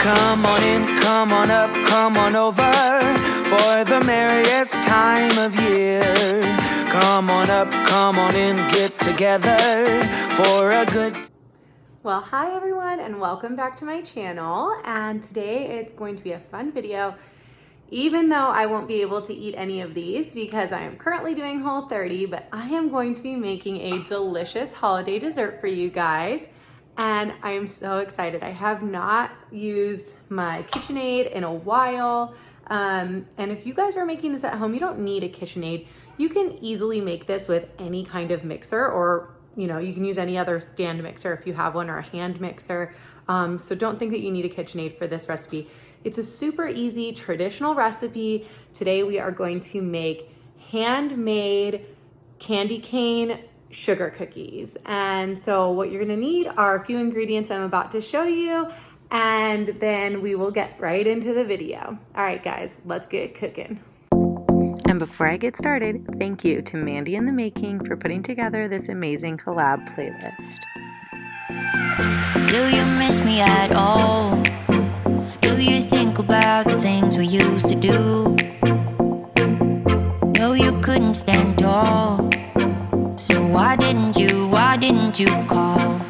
Come on in, come on up, come on over for the merriest time of year. Come on up, come on in, get together for a good... Well, hi everyone and welcome back to my channel, and today it's going to be a fun video, even though I won't be able to eat any of these because I am currently doing Whole30, but I am going to be making a delicious holiday dessert for you guys. And I am so excited. I have not used my KitchenAid in a while. And if you guys are making this at home, you don't need a KitchenAid. You can easily make this with any kind of mixer, or you can use any other stand mixer if you have one, or a hand mixer. So don't think that you need a KitchenAid for this recipe. It's a super easy traditional recipe. Today we are going to make handmade candy cane sugar cookies. And so what you're gonna need are a few ingredients I'm about to show you, and then we will get right into the video. All right guys, let's get cooking. And before I get started, thank you to Mandy in the Making for putting together this amazing collab playlist. Do you miss me at all? Do you think about the things we used to do? No, you couldn't stand tall. So why didn't you call?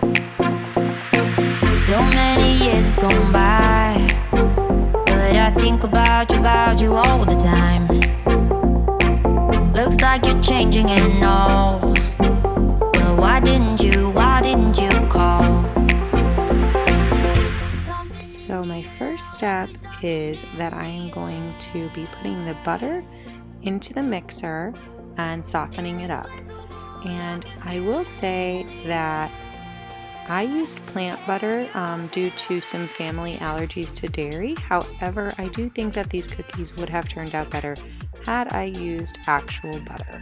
So many years has gone by, but I think about you all the time. Looks like you're changing and all, but why didn't you call? So my first step is that I am going to be putting the butter into the mixer and softening it up. And I will say that I used plant butter due to some family allergies to dairy. However, I do think that these cookies would have turned out better had I used actual butter.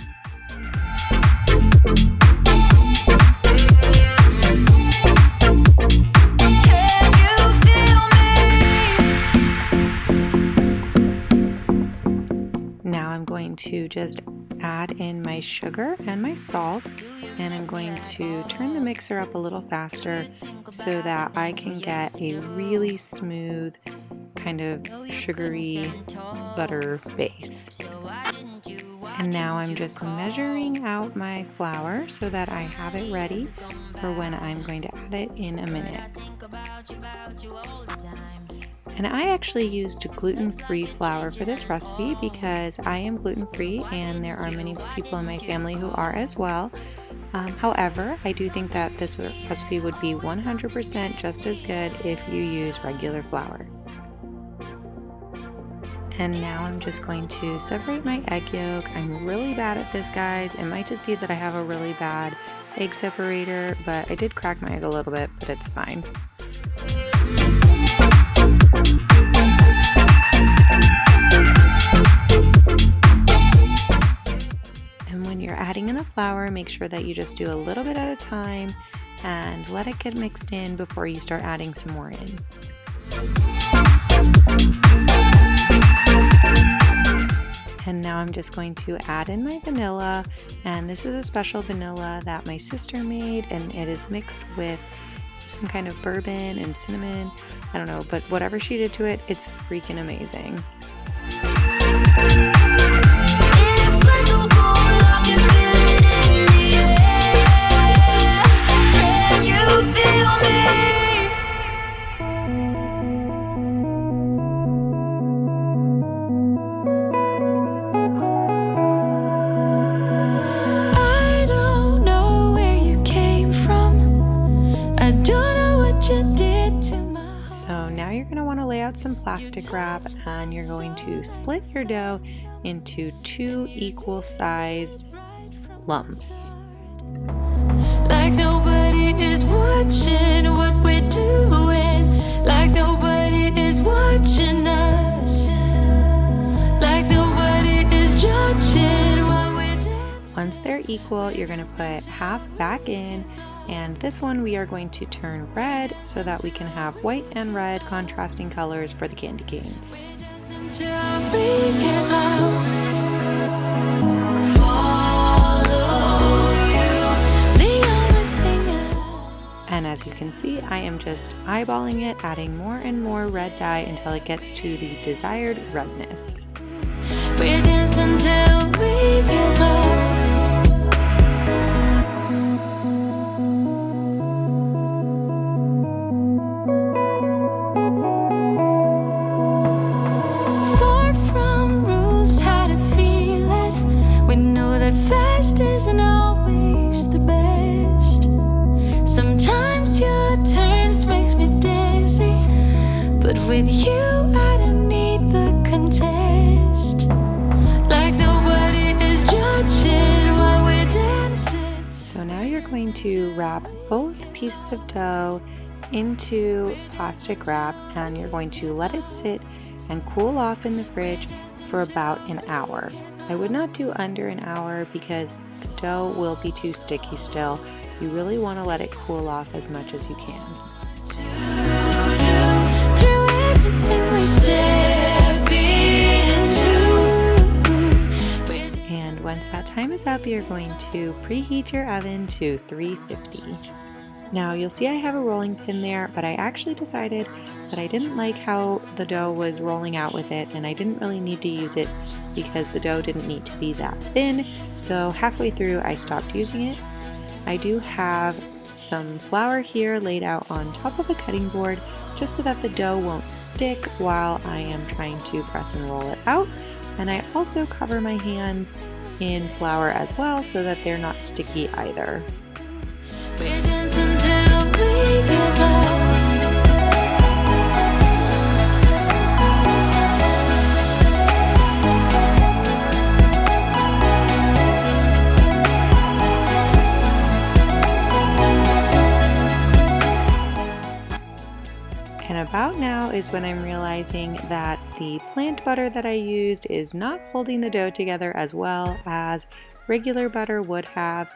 Now I'm going to just add in my sugar and my salt, and I'm going to turn the mixer up a little faster so that I can get a really smooth kind of sugary butter base. And now I'm just measuring out my flour so that I have it ready for when I'm going to add it in a minute. And I actually used gluten-free flour for this recipe because I am gluten-free and there are many people in my family who are as well. However, I do think that this recipe would be 100% just as good if you use regular flour. And now I'm just going to separate my egg yolk. I'm really bad at this, guys. It might just be that I have a really bad egg separator, but I did crack my egg a little bit, but it's fine. And when you're adding in the flour, make sure that you just do a little bit at a time and let it get mixed in before you start adding some more in. And now I'm just going to add in my vanilla, and this is a special vanilla that my sister made, and it is mixed with some kind of bourbon and cinnamon. I don't know, but whatever she did to it, it's freaking amazing. Some plastic wrap, and you're going to split your dough into 2 equal size lumps. Like nobody is watching what we're doing, like nobody is watching us, like nobody is judging what we're doing. Once they're equal, you're going to put half back in, and this one we are going to turn red so that we can have white and red contrasting colors for the candy canes. And as you can see, I am just eyeballing it, adding more and more red dye until it gets to the desired redness. We're dancing till we get lost. Far from rules, how to feel it. We know that fast isn't always the best. Sometimes your turns makes me dizzy, but with you I don't need the contest. Like nobody is judging while we're dancing. So now you're going to wrap both pieces of dough into plastic wrap, and you're going to let it sit and cool off in the fridge for about an hour. I would not do under an hour because the dough will be too sticky still. You really want to let it cool off as much as you can. Through everything we step into. And once that time is up, you're going to preheat your oven to 350. Now you'll see I have a rolling pin there, but I actually decided that I didn't like how the dough was rolling out with it, and I didn't really need to use it because the dough didn't need to be that thin. So halfway through I stopped using it. I do have some flour here laid out on top of a cutting board just so that the dough won't stick while I am trying to press and roll it out. And I also cover my hands in flour as well so that they're not sticky either. We're dancing till we get lost. And about now is when I'm realizing that the plant butter that I used is not holding the dough together as well as regular butter would have.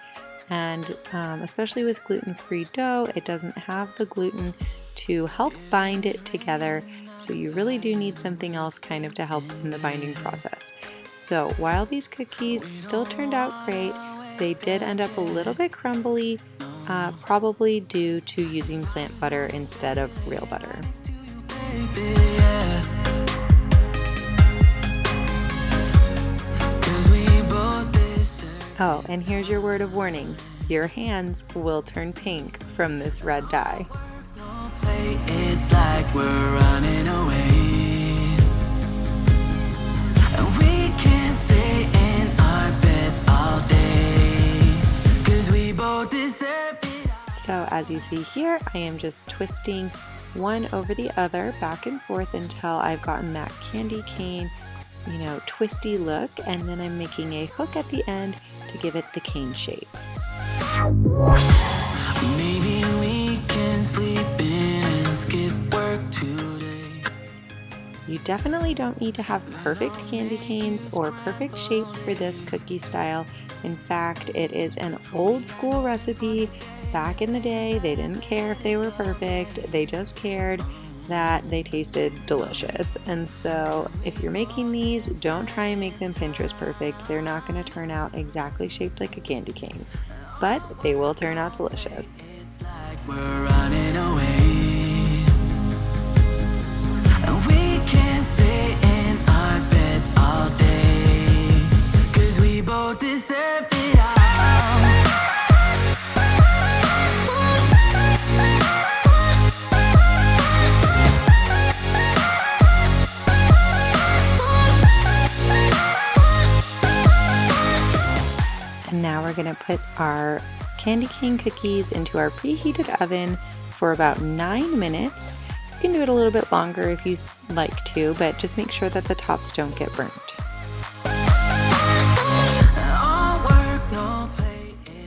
And especially with gluten-free dough, it doesn't have the gluten to help bind it together. So you really do need something else kind of to help in the binding process. So while these cookies still turned out great, they did end up a little bit crumbly, probably due to using plant butter instead of real butter. Oh, and here's your word of warning. Your hands will turn pink from this red dye. It's like we're running away. We can't stay in our beds all day, 'cause we both deserve it. So as you see here, I am just twisting one over the other back and forth until I've gotten that candy cane, twisty look, and then I'm making a hook at the end to give it the cane shape. Maybe we can sleep in and skip work today. You definitely don't need to have perfect candy canes or perfect shapes for this cookie style. In fact, it is an old school recipe. Back in the day, they didn't care if they were perfect. They just cared that they tasted delicious. And so if you're making these, don't try and make them Pinterest perfect. They're not going to turn out exactly shaped like a candy cane, but they will turn out delicious. It's like we're running away. We can't stay in our beds all day, 'cause we both deserve it all. And now we're going to put our candy cane cookies into our preheated oven for about 9 minutes. You can do it a little bit longer if you like to, but just make sure that the tops don't get burnt.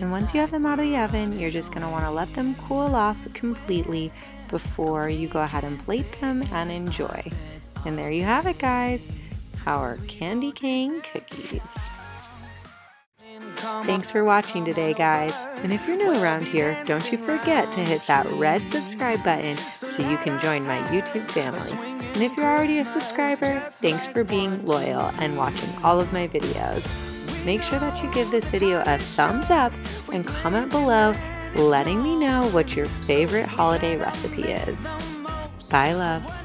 And once you have them out of the oven, you're just going to want to let them cool off completely before you go ahead and plate them and enjoy. And there you have it, guys, our candy cane cookies. Thanks for watching today, guys. And if you're new around here, don't you forget to hit that red subscribe button so you can join my YouTube family. And if you're already a subscriber, thanks for being loyal and watching all of my videos. Make sure that you give this video a thumbs up and comment below letting me know what your favorite holiday recipe is. Bye, loves.